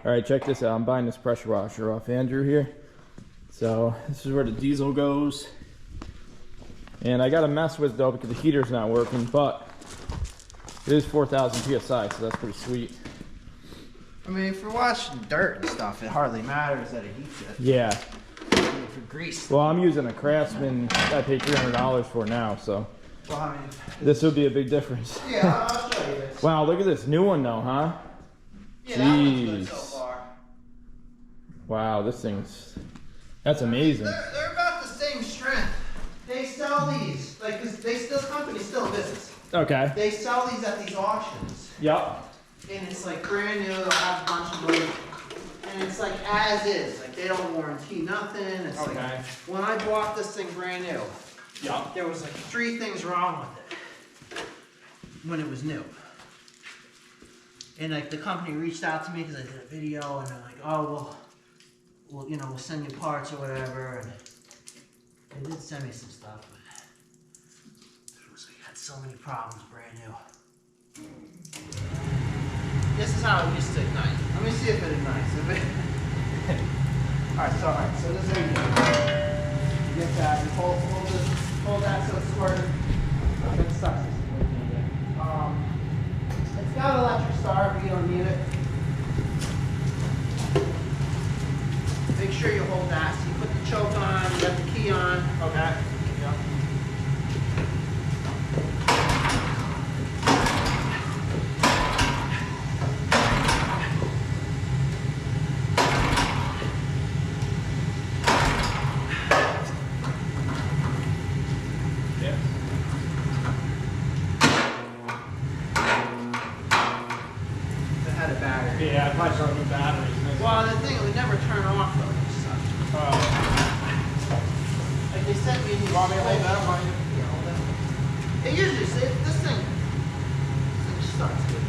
All right, check this out. I'm buying this pressure washer off Andrew here. So this is where the diesel goes. And I got to mess with though because the heater's not working, but it is 4,000 PSI, so that's pretty sweet. I mean, if you're washing dirt and stuff, it hardly matters that it heats it. Yeah. For grease. Well, I'm using a Craftsman I paid $300 for now, so Well, I mean, this would be a big difference. Yeah, I'll show you this. Wow, look at this new one though, huh? Yeah, that one's good so far. Wow, this thing's, that's amazing. They're about the same strength. They sell these, like, cause this company's still in business. Okay. They sell these at these auctions. Yep. And it's like brand new, they'll have a bunch of them. And it's like as is, like they don't warranty nothing. It's Okay. like, when I bought this thing brand new, Yep. there was like 3 things wrong with it when it was new. And like the company reached out to me because I did a video and they're like, oh, well, you know, we'll send you parts or whatever. And they did send me some stuff, but it was like, had so many problems brand new. This is how it used to ignite. Let me see if it ignites. Alright, so this is how you do it. You get that, you hold that so it's squirting. It sucks. It's got an electric start, but you don't need it. Make sure you hold that. So you put the choke on, you got the key on. Okay. Yep. Yeah, I probably start with batteries. Well, the thing, it would never turn off though. Like they sent me these. Want me to hold that? It usually, this thing starts good.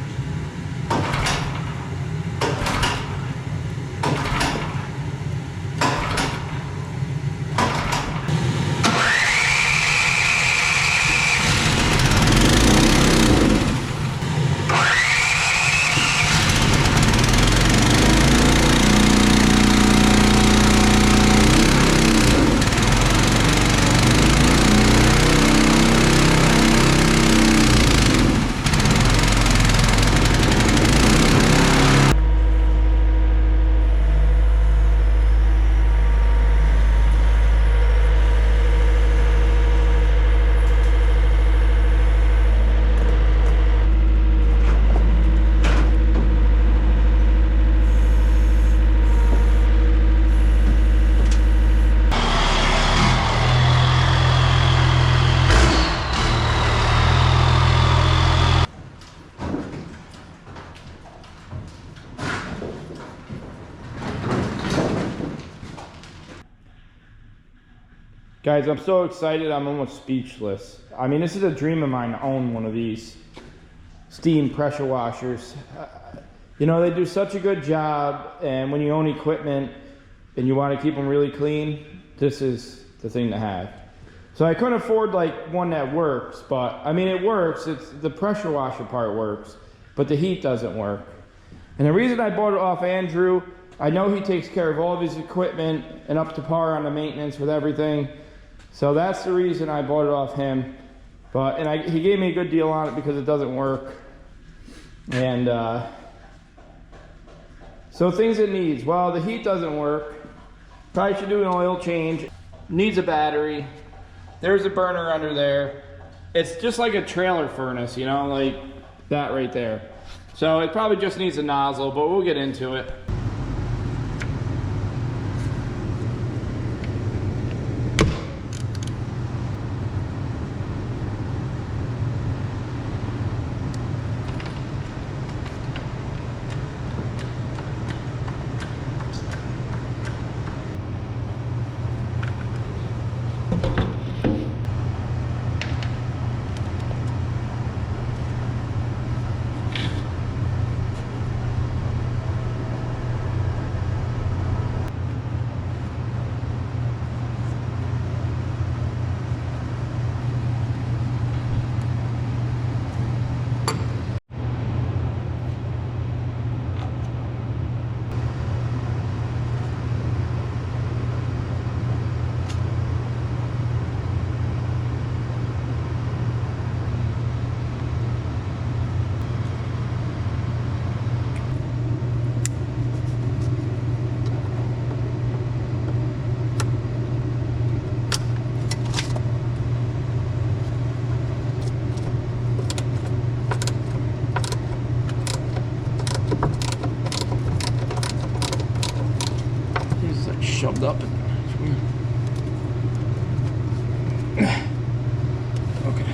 Guys, I'm so excited, I'm almost speechless. I mean, this is a dream of mine to own one of these steam pressure washers. You know, they do such a good job, and when you own equipment and you want to keep them really clean, this is the thing to have. So I couldn't afford like one that works, but I mean, it works. It's the pressure washer part works, but the heat doesn't work. And the reason I bought it off Andrew, I know he takes care of all of his equipment and up to par on the maintenance with everything. So that's the reason I bought it off him. But he gave me a good deal on it because it doesn't work. And so things it needs. Well, the heat doesn't work. Probably should do an oil change. Needs a battery. There's a burner under there. It's just like a trailer furnace, you know, like that right there. So it probably just needs a nozzle, but we'll get into it. jumped up. It's weird. Okay.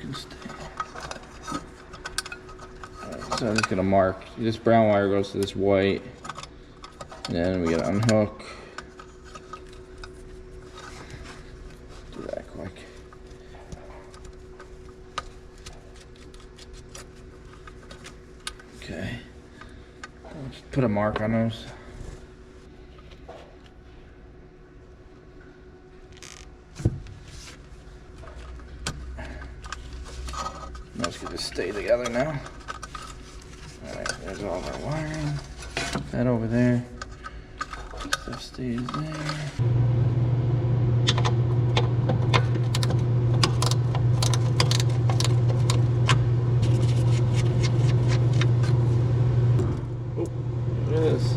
Can stay. Alright, so I'm just gonna mark. This brown wire goes to this white, and then we gotta unhook. Do that quick. Okay. Let's put a mark on those. Let's get this stay together now. Alright, there's all of our wiring. That over there. Stuff stays there. Oh, there it is.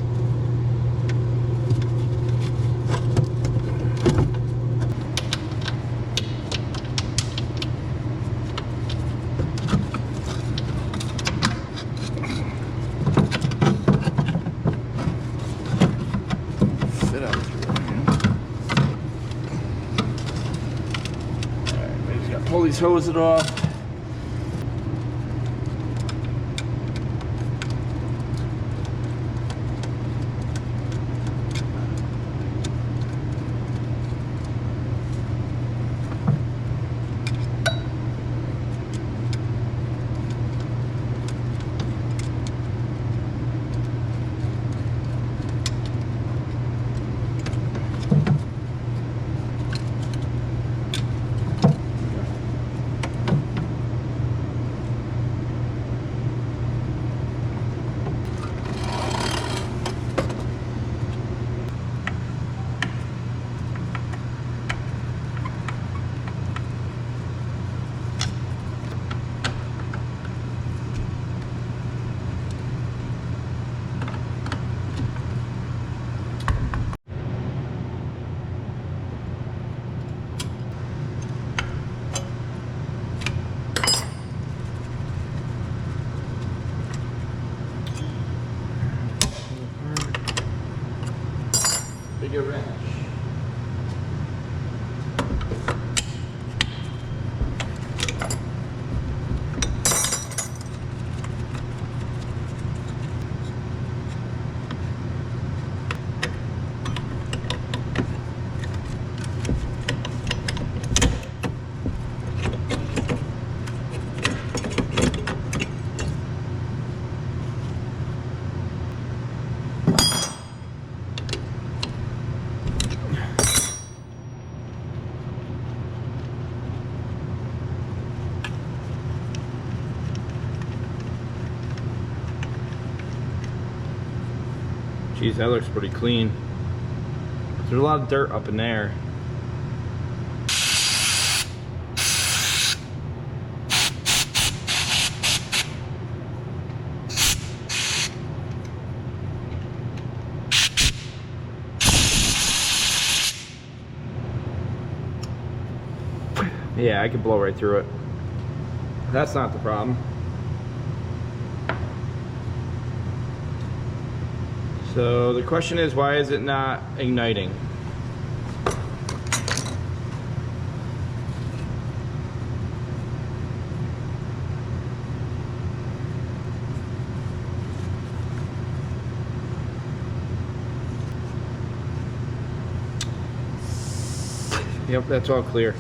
Pull these hoses off. Bigger wrench. Geez, that looks pretty clean. There's a lot of dirt up in there. Yeah, I could blow right through it. That's not the problem. So the question is, why is it not igniting? Yep, that's all clear.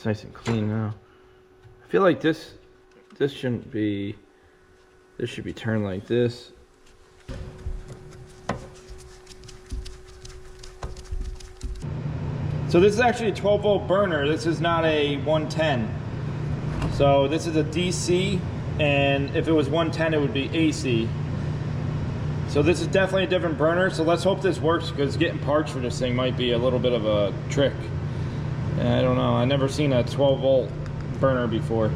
it's nice and clean now. I feel like this shouldn't be, this should be turned like this. So this is actually a 12 volt burner. This is not a 110. So this is a DC, and if it was 110, it would be AC. So this is definitely a different burner. So let's hope this works, because getting parts for this thing might be a little bit of a trick. I don't know, I've never seen a 12 volt burner before.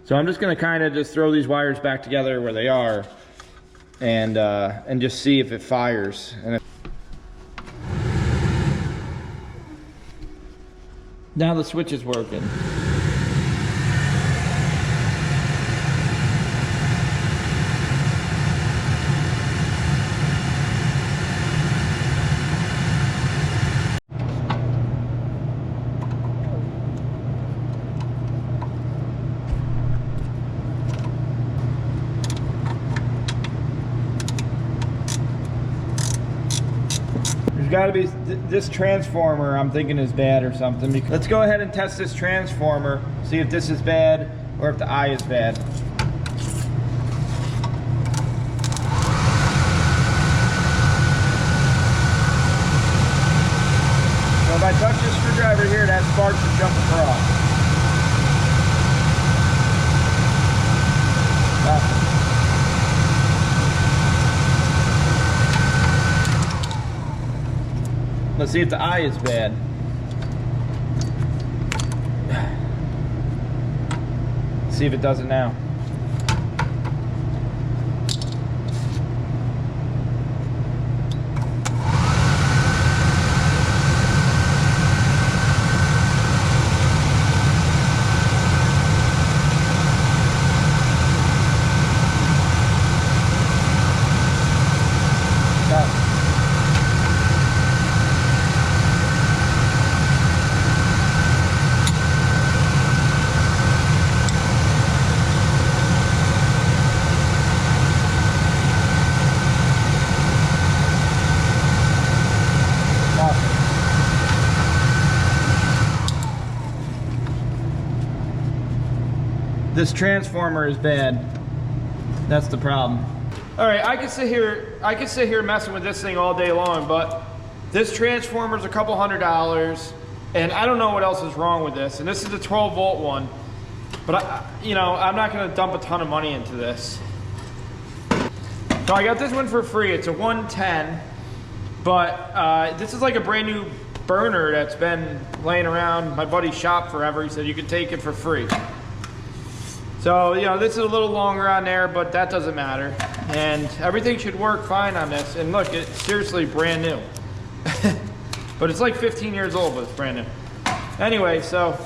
So I'm just gonna kind of just throw these wires back together where they are, and just see if it fires. And now the switch is working. There's got to be this transformer, I'm thinking, is bad or something. Let's go ahead and test this transformer, see if this is bad or if the eye is bad. So if I touch this screwdriver here, that spark should jump across. Let's see if the eye is bad. See if it does it now. This transformer is bad. That's the problem. All right, I could sit here messing with this thing all day long, but this transformer's a couple $100, and I don't know what else is wrong with this. And this is a 12 volt one, but I'm not gonna dump a ton of money into this. So I got this one for free. It's a 110, but this is like a brand new burner that's been laying around my buddy's shop forever. He said you could take it for free. So, this is a little longer on there, but that doesn't matter. And everything should work fine on this. And look, it's seriously brand new. But it's like 15 years old, but it's brand new. Anyway, so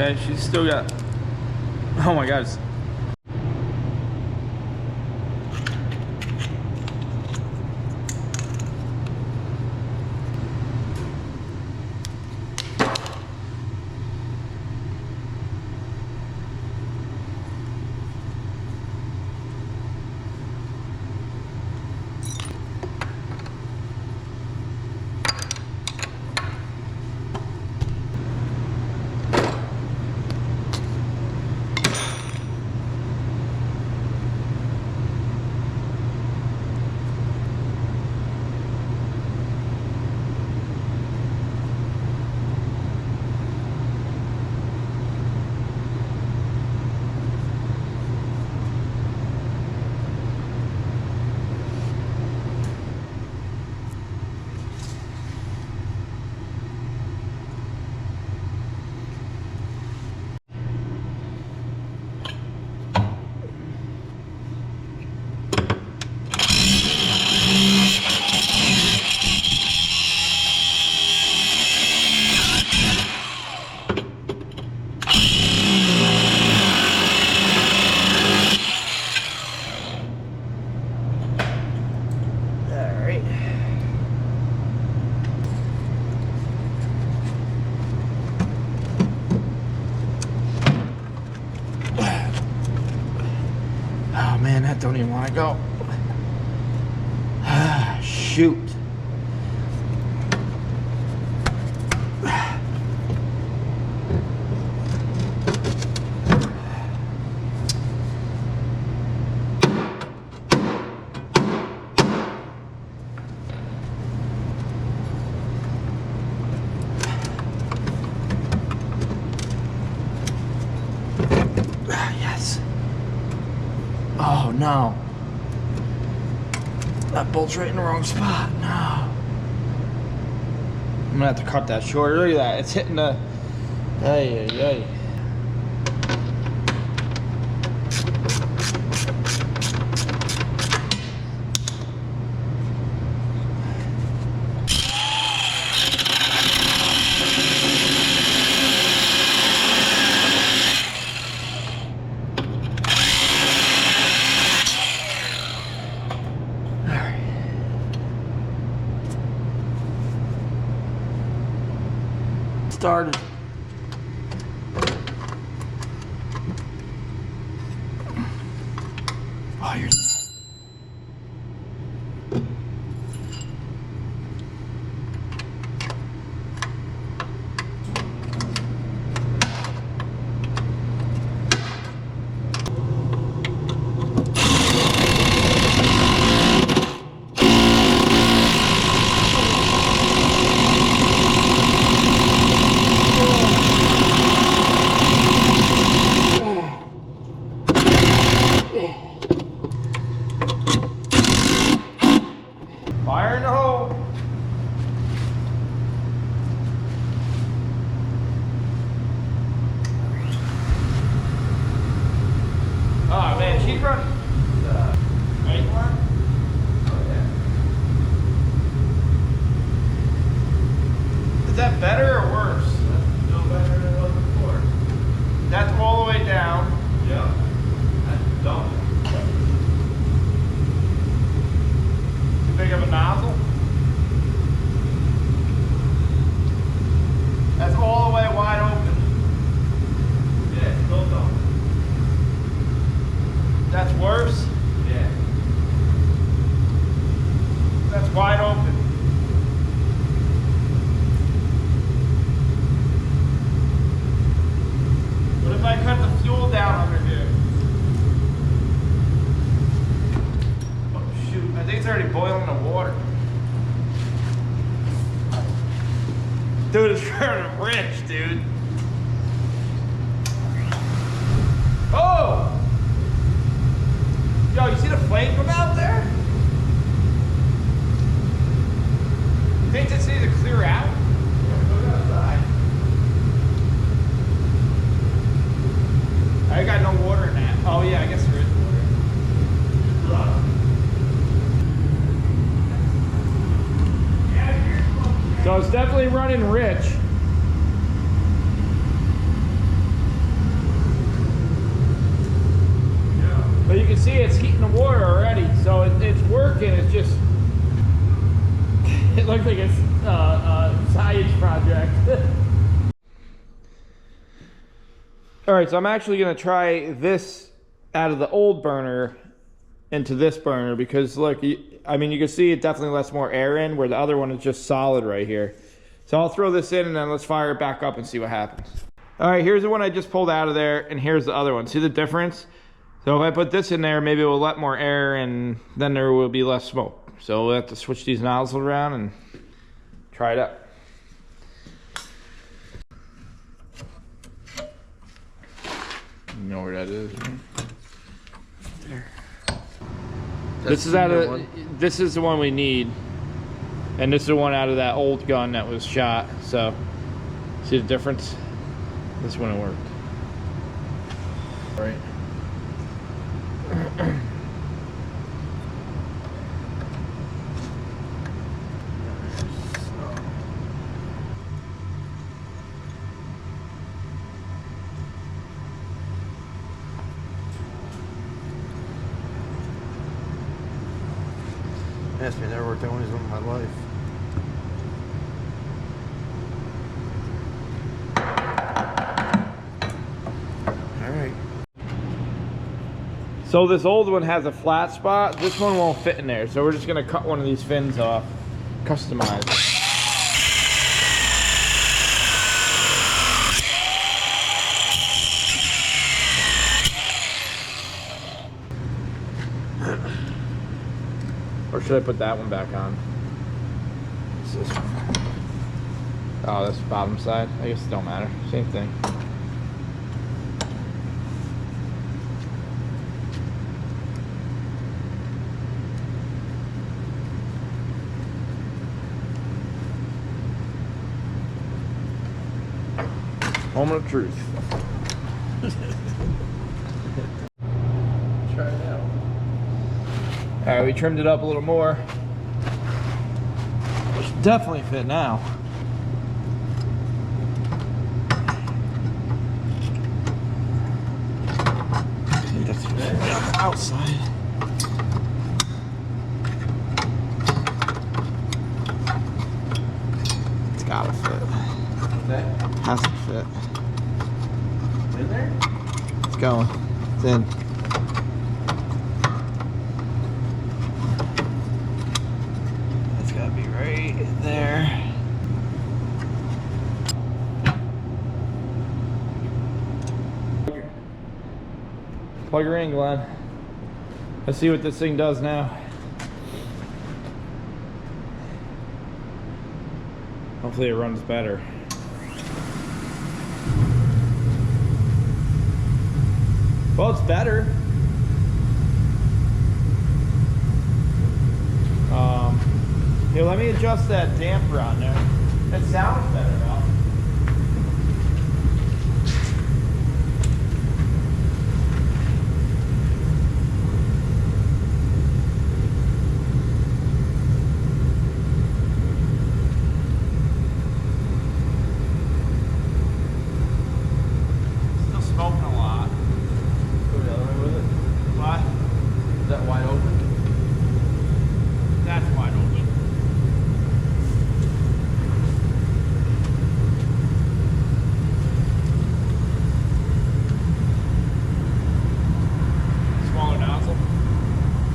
Okay, she's still got, oh my God. Oh man, that don't even want to go. Shoot. Yes. Oh no. That bolt's right in the wrong spot. No. I'm gonna have to cut that short. Look at that. It's hitting the. Ay, ay, ay. Started. Oh, you're. Fire in the hole. Oh man, she's running. Right? Oh yeah. Is that better or worse? That's no better than it was before. That's all the way down. Yeah. That's dumb. Too big of a nozzle. That's all the way wide open. Yeah, it's still dumb. That's worse. Yeah. That's wide open. What if I cut the fuel down under here? Oh shoot, I think it's already boiling the water. Dude, it's burning rich, dude. Oh! Yo, you see the flame come out there? You think this needs to clear out? Look outside. I got no water in that. Oh yeah, I guess there is water. So it's definitely running rich. see it's heating the water already, so it's working. It's just it looks like a science project. All right, so I'm actually gonna try this out of the old burner into this burner because look, I mean, you can see it definitely lets more air in where the other one is just solid right here. So I'll throw this in and then let's fire it back up and see what happens. All right, here's the one I just pulled out of there, and here's the other one. See the difference? So if I put this in there, maybe it will let more air and then there will be less smoke. So we'll have to switch these nozzles around and try it out. You know where that is, right? There. This is this is the one we need. And this is the one out of that old gun that was shot. So see the difference? This one worked. All right. Yes, man, never worked that one in my life. Alright. So this old one has a flat spot. This one won't fit in there. So we're just gonna cut one of these fins off, customize it. Or should I put that one back on? What's this one? Oh, that's the bottom side. I guess it don't matter. Same thing. Moment of truth. Try it out. Alright, we trimmed it up a little more. It should definitely fit now. I think that's on the outside. It's gotta fit. That Has to fit. in there? It's going. It's in. That's gotta be right there. Plug her in, Glenn. Let's see what this thing does now. Hopefully it runs better. Well, it's better. Here, let me adjust that damper on there. It sounds better now. Still smoking a lot. Go the other way with it. What? Is that wide open? That's wide open. Smaller nozzle?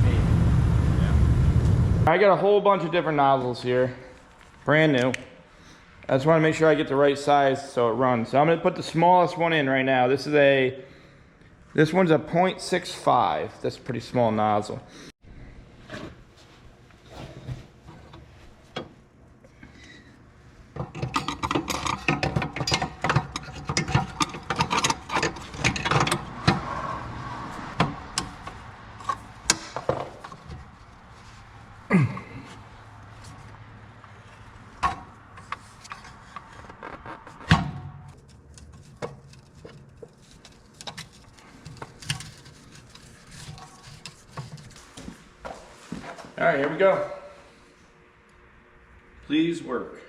Maybe. Yeah. I got a whole bunch of different nozzles here. Brand new. I just want to make sure I get the right size so it runs. So I'm going to put the smallest one in right now. This one's a 0.65. That's a pretty small nozzle. All right, here we go. Please work.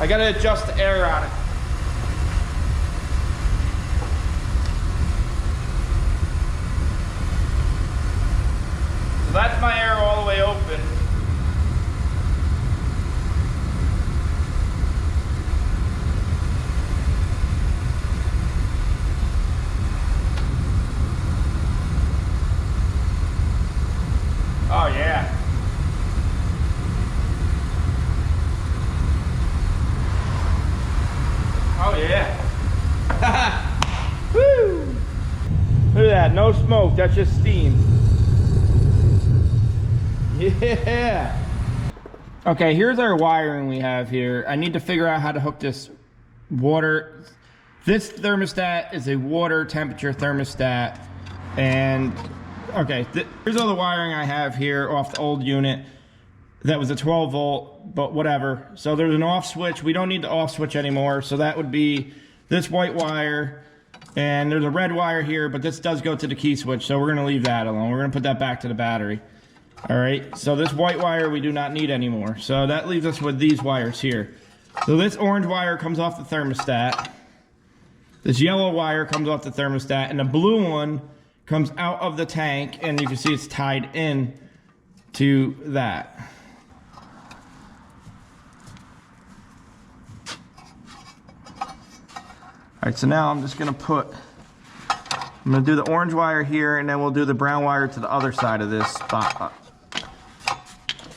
I gotta adjust the air on it. So that's my air all the way open. Oh yeah. Oh yeah. Woo! Look at that, no smoke, that's just steam. Yeah. Okay, here's our wiring we have here. I need to figure out how to hook this water. This thermostat is a water temperature thermostat. And okay, here's all the wiring I have here off the old unit. That was a 12 volt, but whatever. So there's an off switch. We don't need the off switch anymore. So that would be this white wire, and there's a red wire here, but this does go to the key switch. So we're gonna leave that alone. We're gonna put that back to the battery. All right, so this white wire we do not need anymore. So that leaves us with these wires here. So this orange wire comes off the thermostat. This yellow wire comes off the thermostat, and the blue one comes out of the tank, and you can see it's tied in to that. All right, so now I'm just gonna do the orange wire here, and then we'll do the brown wire to the other side of this spot.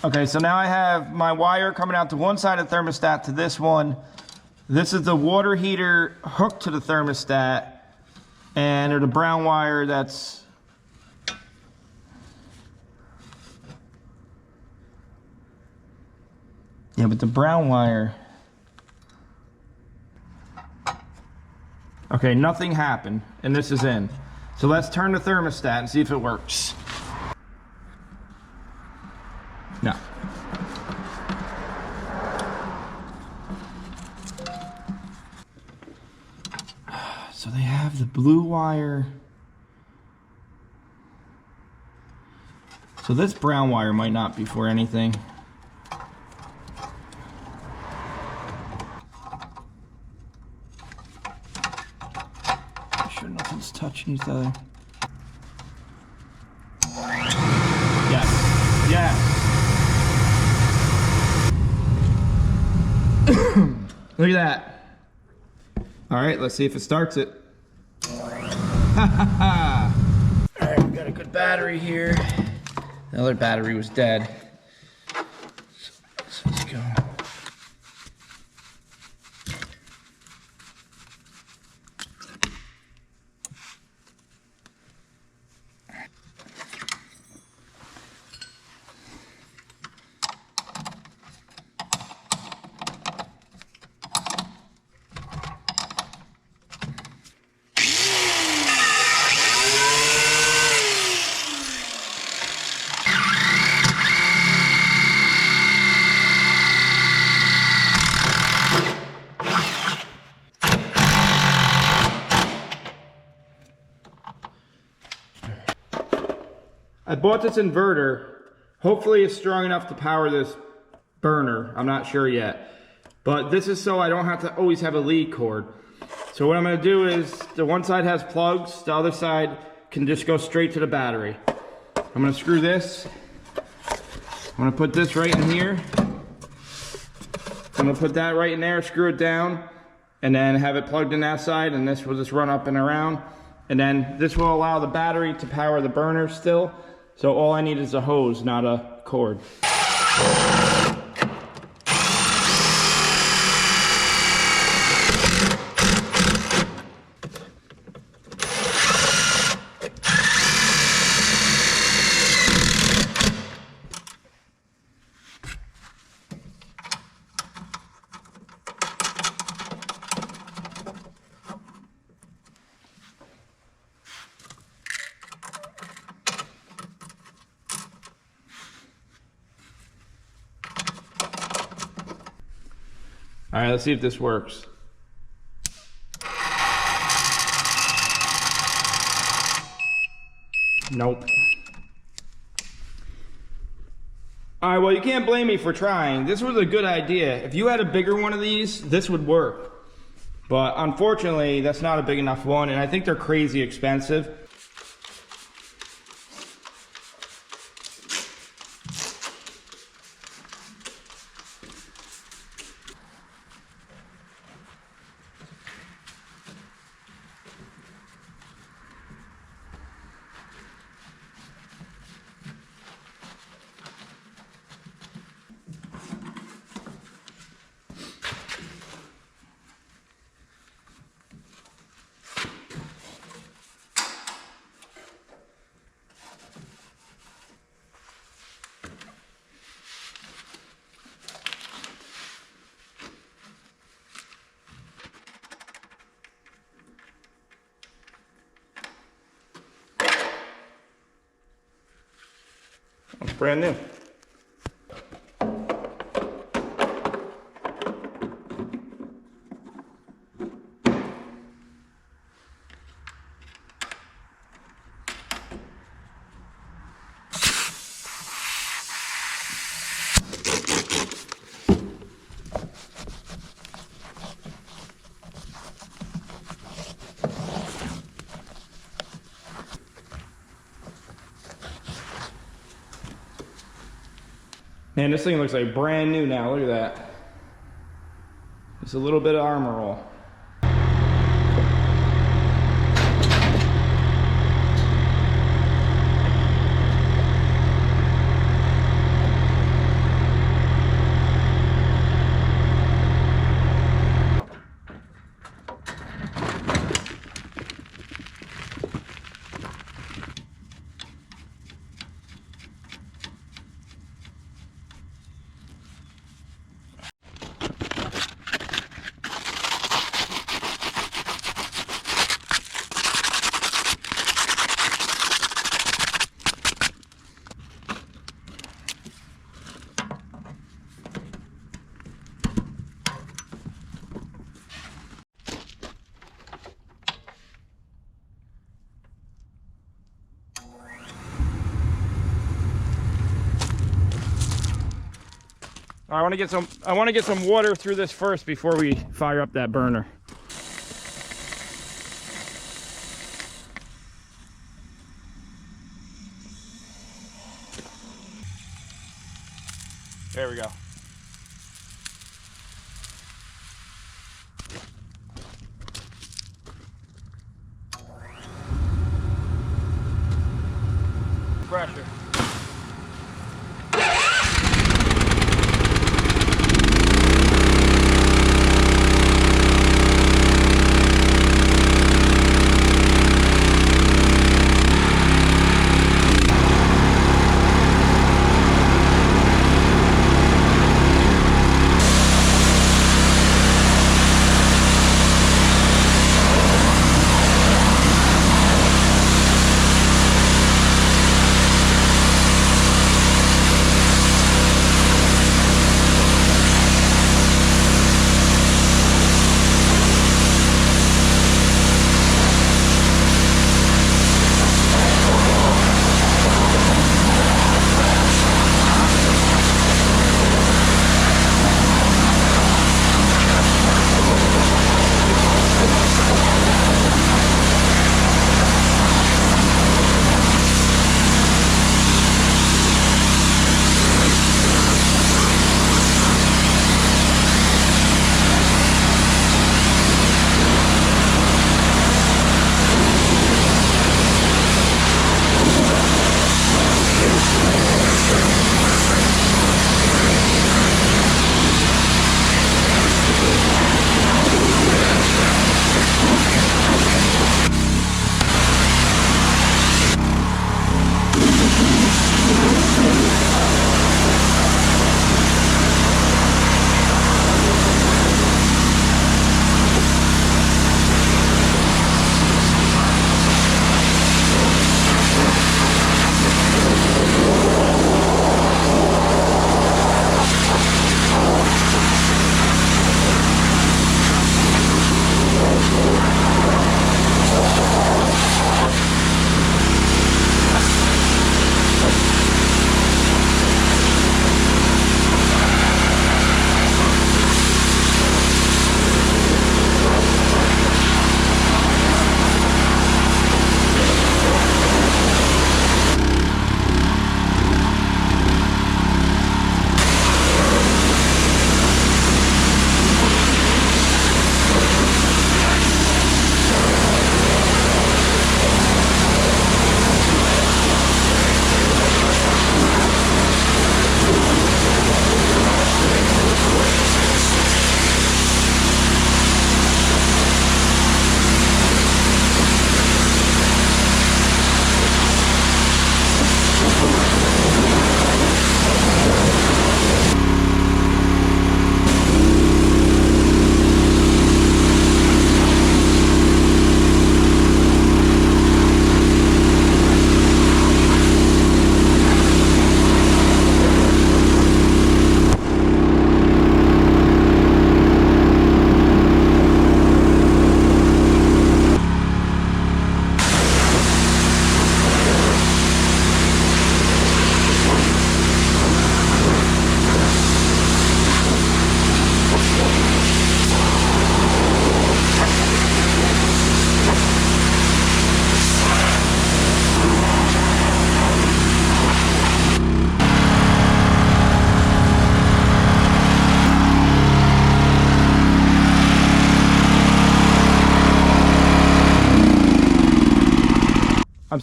Okay, so now I have my wire coming out to one side of the thermostat to this one. This is the water heater hooked to the thermostat, and there's a brown wire that's but the brown wire. Okay, nothing happened, and this is in. So let's turn the thermostat and see if it works. No. So they have the blue wire. So this brown wire might not be for anything. I'm sure nothing's touching each other. Yes. Yes. Look at that. All right, let's see if it starts it. All right, we got a good battery here. The other battery was dead. So let's go. I bought this inverter. Hopefully it's strong enough to power this burner. I'm not sure yet. But this is so I don't have to always have a lead cord. So what I'm gonna do is, the one side has plugs, the other side can just go straight to the battery. I'm gonna screw this. I'm gonna put this right in here. I'm gonna put that right in there, screw it down, and then have it plugged in that side, and this will just run up and around. And then this will allow the battery to power the burner still. So all I need is a hose, not a cord. All right, let's see if this works. Nope. All right, well, you can't blame me for trying. This was a good idea. If you had a bigger one of these, this would work. But unfortunately, that's not a big enough one, and I think they're crazy expensive. It's brand new. Man, this thing looks like brand new now. Look at that. Just a little bit of armor roll. I want to get some water through this first before we fire up that burner. There we go. Pressure.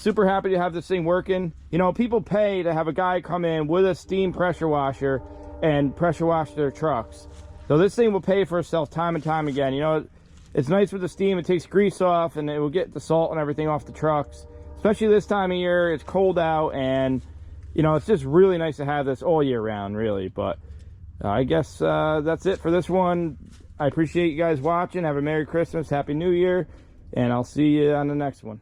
super happy to have this thing working. You know, people pay to have a guy come in with a steam pressure washer and pressure wash their trucks. So this thing will pay for itself time and time again. You know, it's nice with the steam. It takes grease off and it will get the salt and everything off the trucks. Especially this time of year, it's cold out, and you know, it's just really nice to have this all year round, really. But I guess that's it for this one. I appreciate you guys watching. Have a Merry Christmas, Happy New Year, and I'll see you on the next one.